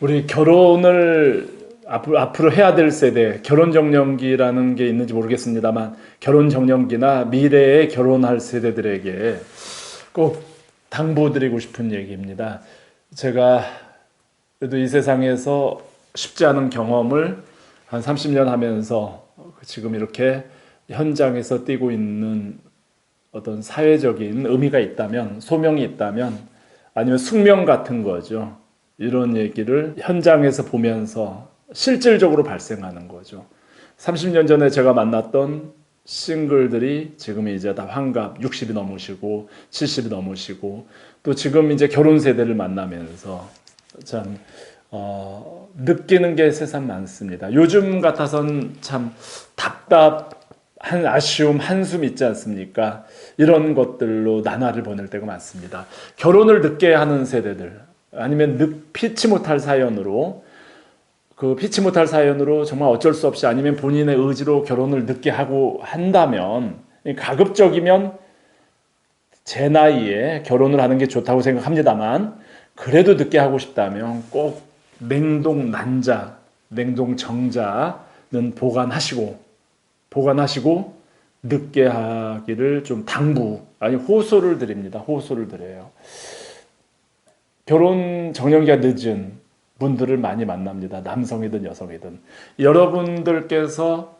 우리 결혼을 앞으로 해야 될 세대, 결혼 정년기라는 게 있는지 모르겠습니다만, 결혼 정년기나 미래에 결혼할 세대들에게 꼭 당부드리고 싶은 얘기입니다. 제가 그래도 이 세상에서 쉽지 않은 경험을 한 30년 하면서 지금 이렇게 현장에서 뛰고 있는 어떤 사회적인 의미가 있다면, 소명이 있다면, 아니면 숙명 같은 거죠. 이런 얘기를 현장에서 보면서 실질적으로 발생하는 거죠. 30년 전에 제가 만났던 싱글들이 지금 이제 다 환갑 60이 넘으시고 70이 넘으시고 또 지금 이제 결혼 세대를 만나면서 참 느끼는 게 세상 많습니다. 요즘 같아선 참 아쉬움, 한숨 있지 않습니까? 이런 것들로 나날을 보낼 때가 많습니다. 결혼을 늦게 하는 세대들, 아니면 피치 못할 사연으로, 피치 못할 사연으로 정말 어쩔 수 없이 아니면 본인의 의지로 결혼을 늦게 하고 한다면, 가급적이면 제 나이에 결혼을 하는 게 좋다고 생각합니다만, 그래도 늦게 하고 싶다면 꼭 냉동 난자, 냉동 정자는 보관하시고 늦게 하기를 좀 호소를 드립니다. 호소를 드려요. 결혼 정년기가 늦은 분들을 많이 만납니다. 남성이든 여성이든. 여러분들께서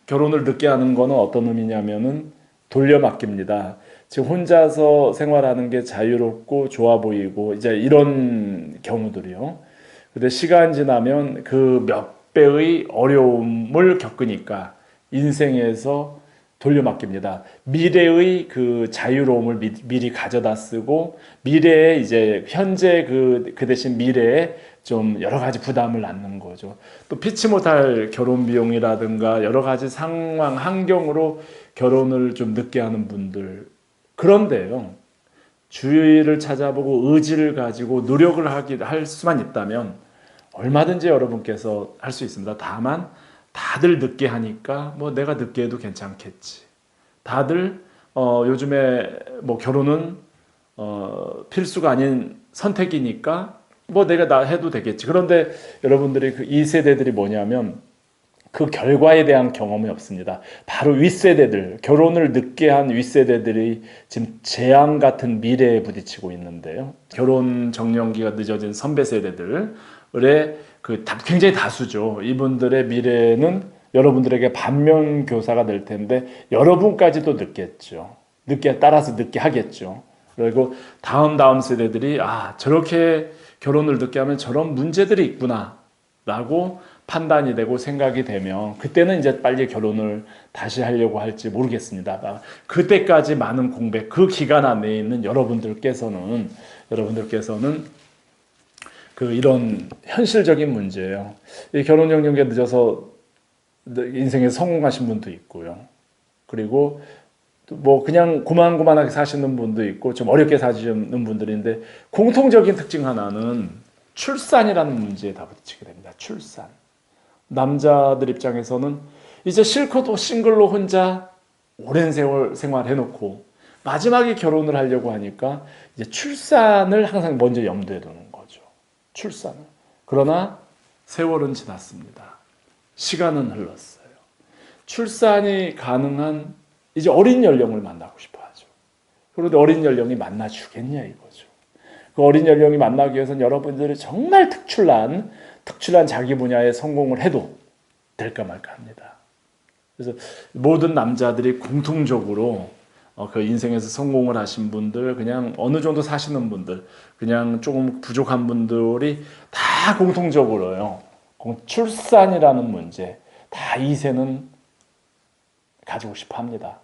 결혼을 늦게 하는 거는 어떤 의미냐면은 돌려막기입니다. 지금 혼자서 생활하는 게 자유롭고 좋아 보이고 이제 이런 경우들이요. 근데 시간 지나면 그 몇 배의 어려움을 겪으니까 인생에서 돌려막깁니다. 미래의 그 자유로움을 미리 가져다 쓰고 미래에 이제 현재 그 대신 미래에 좀 여러 가지 부담을 안는 거죠. 또 피치 못할 결혼 비용이라든가 여러 가지 상황, 환경으로 결혼을 좀 늦게 하는 분들. 그런데요, 주의를 찾아보고 의지를 가지고 노력을 할 수만 있다면 얼마든지 여러분께서 할 수 있습니다. 다만 다들 늦게 하니까 뭐 내가 늦게 해도 괜찮겠지. 다들 요즘에 뭐 결혼은 필수가 아닌 선택이니까 뭐 내가 나 해도 되겠지. 그런데 여러분들이 이 세대들이 뭐냐면 그 결과에 대한 경험이 없습니다. 바로 윗세대들, 결혼을 늦게 한 윗세대들이 지금 재앙 같은 미래에 부딪히고 있는데요. 결혼 정년기가 늦어진 선배 세대들의 굉장히 다수죠. 이분들의 미래는 여러분들에게 반면교사가 될 텐데 여러분까지도 늦겠죠. 따라서 늦게 하겠죠. 그리고 다음 세대들이 저렇게 결혼을 늦게 하면 저런 문제들이 있구나 라고 판단이 되고 생각이 되면 그때는 이제 빨리 결혼을 다시 하려고 할지 모르겠습니다. 그때까지 많은 공백, 그 기간 안에 있는 여러분들께서는 이런 현실적인 문제예요. 이 결혼 연령기가 늦어서 인생에 성공하신 분도 있고요. 그리고 뭐 그냥 고만고만하게 사시는 분도 있고 좀 어렵게 사시는 분들인데 공통적인 특징 하나는 출산이라는 문제에 다 부딪히게 됩니다. 출산. 남자들 입장에서는 이제 싫고도 싱글로 혼자 오랜 세월 생활해놓고 마지막에 결혼을 하려고 하니까 이제 출산을 항상 먼저 염두에 두는 거죠. 출산을. 그러나 세월은 지났습니다. 시간은 흘렀어요. 출산이 가능한 이제 어린 연령을 만나고 싶어 하죠. 그런데 어린 연령이 만나주겠냐 이거죠. 그 어린 연령이 만나기 위해서는 여러분들이 정말 특출난 자기 분야에 성공을 해도 될까 말까 합니다. 그래서 모든 남자들이 공통적으로 그 인생에서 성공을 하신 분들, 그냥 어느 정도 사시는 분들, 그냥 조금 부족한 분들이 다 공통적으로요. 출산이라는 문제, 다 이세는 가지고 싶어 합니다.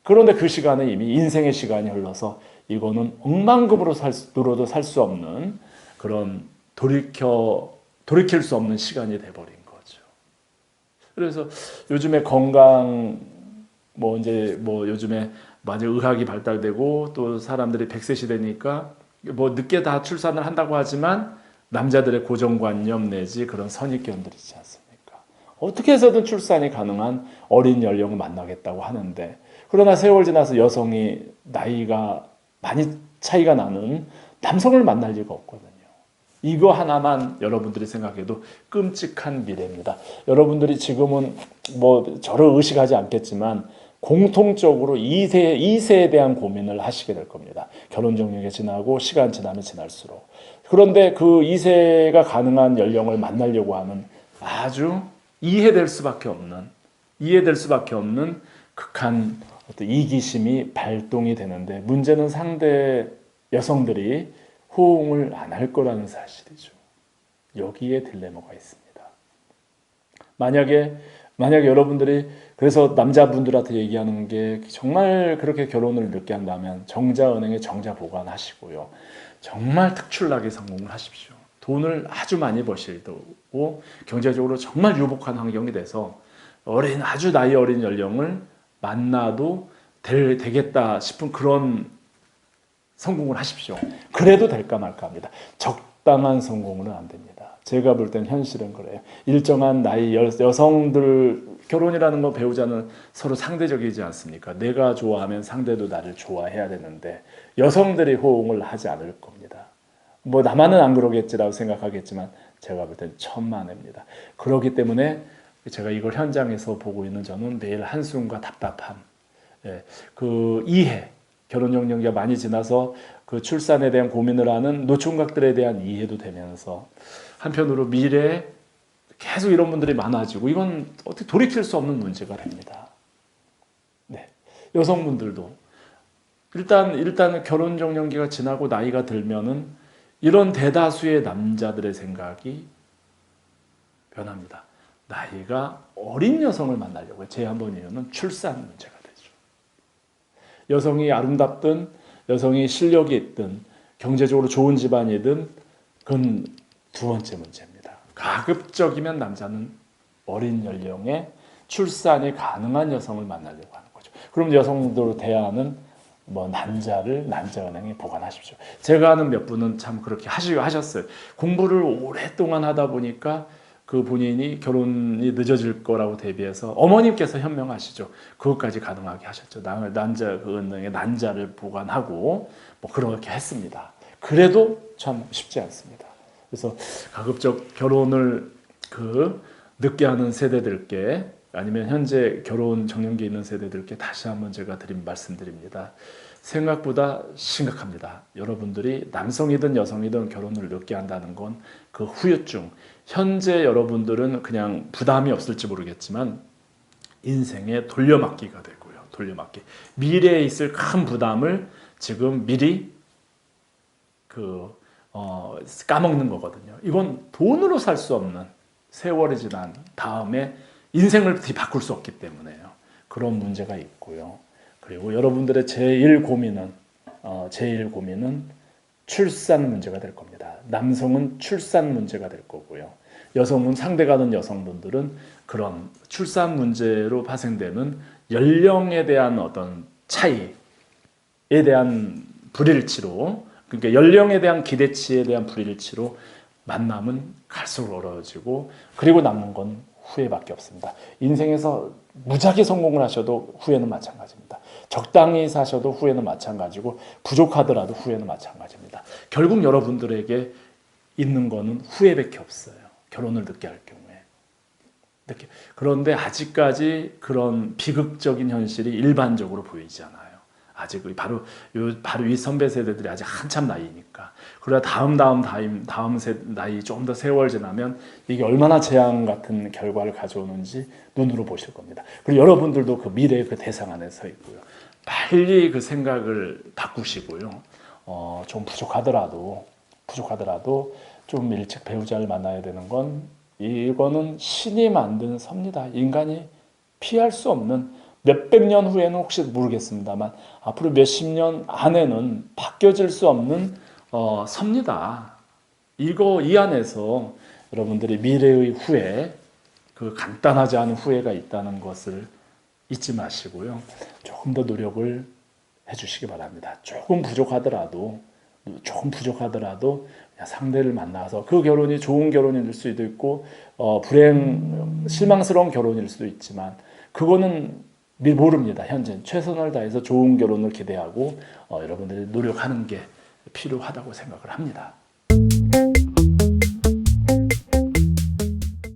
그런데 그 시간에 이미 인생의 시간이 흘러서 이거는 억만금으로 들어도 살 수 없는 그런 돌이킬 수 없는 시간이 돼버린 거죠. 그래서 요즘에 건강, 요즘에 많이 의학이 발달되고 또 사람들이 100세 시대니까 뭐 늦게 다 출산을 한다고 하지만 남자들의 고정관념 내지 그런 선입견들이 있지 않습니까? 어떻게 해서든 출산이 가능한 어린 연령을 만나겠다고 하는데 그러나 세월 지나서 여성이 나이가 많이 차이가 나는 남성을 만날 리가 없거든요. 이거 하나만 여러분들이 생각해도 끔찍한 미래입니다. 여러분들이 지금은 뭐 저를 의식하지 않겠지만 공통적으로 2세에 대한 고민을 하시게 될 겁니다. 결혼 정력이 지나고 시간 지나면 지날수록. 그런데 그 2세가 가능한 연령을 만나려고 하는 아주 이해될 수밖에 없는 극한 어떤 이기심이 발동이 되는데, 문제는 상대 여성들이 호응을 안 할 거라는 사실이죠. 여기에 딜레마가 있습니다. 만약에 여러분들이 그래서 남자분들한테 얘기하는 게, 정말 그렇게 결혼을 늦게 한다면 정자은행에 정자 보관하시고요. 정말 특출나게 성공을 하십시오. 돈을 아주 많이 버시고 경제적으로 정말 유복한 환경이 돼서 아주 나이 어린 연령을 만나도 되겠다 싶은 그런 성공을 하십시오. 그래도 될까 말까 합니다. 적당한 성공은 안 됩니다. 제가 볼 땐 현실은 그래요. 일정한 나이 여성들, 결혼이라는 건 배우자는 서로 상대적이지 않습니까? 내가 좋아하면 상대도 나를 좋아해야 되는데 여성들이 호응을 하지 않을 겁니다. 뭐 나만은 안 그러겠지라고 생각하겠지만 제가 볼 땐 천만에입니다. 그렇기 때문에 제가 이걸 현장에서 보고 있는 저는 매일 한숨과 답답함, 그 이해, 결혼 연령기가 많이 지나서 그 출산에 대한 고민을 하는 노총각들에 대한 이해도 되면서, 한편으로 미래에 계속 이런 분들이 많아지고, 이건 어떻게 돌이킬 수 없는 문제가 됩니다. 네. 여성분들도 일단 결혼 정년기가 지나고 나이가 들면은 이런 대다수의 남자들의 생각이 변합니다. 나이가 어린 여성을 만나려고 해요. 제일 한 번 이유는 출산 문제가 되죠. 여성이 아름답든 여성이 실력이 있든 경제적으로 좋은 집안이든 그건 두 번째 문제입니다. 가급적이면 남자는 어린 연령에 출산이 가능한 여성을 만나려고 하는 거죠. 그럼 여성들로 대하는 난자은행에 보관하십시오. 제가 아는 몇 분은 참 그렇게 하셨어요. 공부를 오랫동안 하다 보니까 그 본인이 결혼이 늦어질 거라고 대비해서 어머님께서 현명하시죠. 그것까지 가능하게 하셨죠. 은행에 난자를 보관하고 그렇게 했습니다. 그래도 참 쉽지 않습니다. 그래서 가급적 결혼을 늦게 하는 세대들께, 아니면 현재 결혼 정년기에 있는 세대들께 다시 한번 제가 말씀드립니다. 생각보다 심각합니다. 여러분들이 남성이든 여성이든 결혼을 늦게 한다는 건 그 후유증, 현재 여러분들은 그냥 부담이 없을지 모르겠지만 인생에 돌려막기가 되고요. 돌려막기. 미래에 있을 큰 부담을 지금 미리 까먹는 거거든요. 이건 돈으로 살 수 없는, 세월이 지난 다음에 인생을 바꿀 수 없기 때문에요. 그런 문제가 있고요. 그리고 여러분들의 제일 고민은 출산 문제가 될 겁니다. 남성은 출산 문제가 될 거고요. 여성은, 상대가 된 여성분들은 그런 출산 문제로 파생되는 연령에 대한 어떤 차이에 대한 불일치로, 그러니까 연령에 대한 기대치에 대한 불일치로 만남은 갈수록 어려워지고, 그리고 남는 건 후회밖에 없습니다. 인생에서 무지하게 성공을 하셔도 후회는 마찬가지입니다. 적당히 사셔도 후회는 마찬가지고, 부족하더라도 후회는 마찬가지입니다. 결국 여러분들에게 있는 거는 후회밖에 없어요. 결혼을 늦게 할 경우에. 그런데 아직까지 그런 비극적인 현실이 일반적으로 보이지 않아요. 아직 바로 이 선배 세대들이 아직 한참 나이니까. 그러다 다음 나이 좀 더 세월 지나면 이게 얼마나 재앙 같은 결과를 가져오는지 눈으로 보실 겁니다. 그리고 여러분들도 그 미래의 그 대상 안에 서 있고요. 빨리 그 생각을 바꾸시고요. 좀 부족하더라도 좀 일찍 배우자를 만나야 되는 건, 이거는 신이 만든 섭니다. 인간이 피할 수 없는, 몇백 년 후에는 혹시 모르겠습니다만 앞으로 몇십 년 안에는 바뀌어질 수 없는 섭니다. 이 안에서 여러분들이 미래의 후회, 그 간단하지 않은 후회가 있다는 것을 잊지 마시고요. 조금 더 노력을 해주시기 바랍니다. 조금 부족하더라도 그냥 상대를 만나서, 그 결혼이 좋은 결혼일 수도 있고 실망스러운 결혼일 수도 있지만 그거는 모릅니다. 현재 최선을 다해서 좋은 결혼을 기대하고 여러분들이 노력하는 게 필요하다고 생각을 합니다.